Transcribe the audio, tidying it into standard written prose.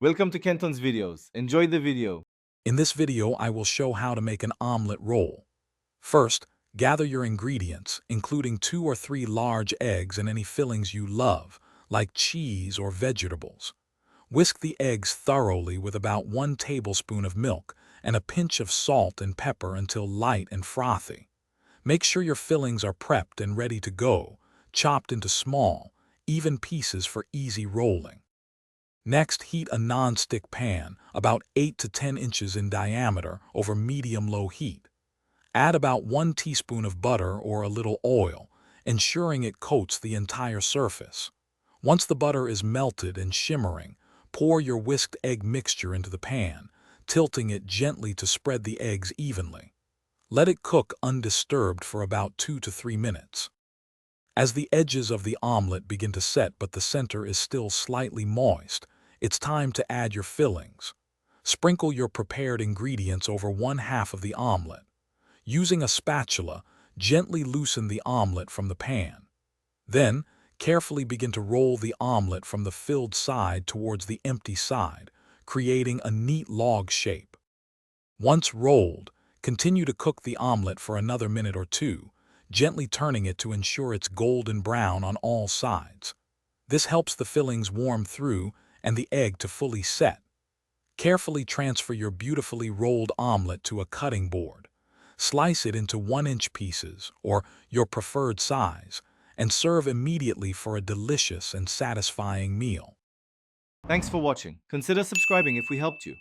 Welcome to Kenton's videos. Enjoy the video. In this video, I will show how to make an omelet roll. First, gather your ingredients, including 2 or 3 large eggs and any fillings you love, like cheese or vegetables. Whisk the eggs thoroughly with about 1 tablespoon of milk and a pinch of salt and pepper until light and frothy. Make sure your fillings are prepped and ready to go, chopped into small, even pieces for easy rolling. Next, heat a non-stick pan, about 8 to 10 inches in diameter, over medium-low heat. Add about 1 teaspoon of butter or a little oil, ensuring it coats the entire surface. Once the butter is melted and shimmering, pour your whisked egg mixture into the pan, tilting it gently to spread the eggs evenly. Let it cook undisturbed for about 2 to 3 minutes. As the edges of the omelet begin to set but the center is still slightly moist, it's time to add your fillings. Sprinkle your prepared ingredients over 1/2 of the omelet. Using a spatula, gently loosen the omelet from the pan. Then, carefully begin to roll the omelet from the filled side towards the empty side, creating a neat log shape. Once rolled, continue to cook the omelet for another minute or two, gently turning it to ensure it's golden brown on all sides. This helps the fillings warm through and the egg to fully set. Carefully transfer your beautifully rolled omelet to a cutting board. Slice it into 1-inch pieces, or your preferred size, and serve immediately for a delicious and satisfying meal. Thanks for watching. Consider subscribing if we helped you.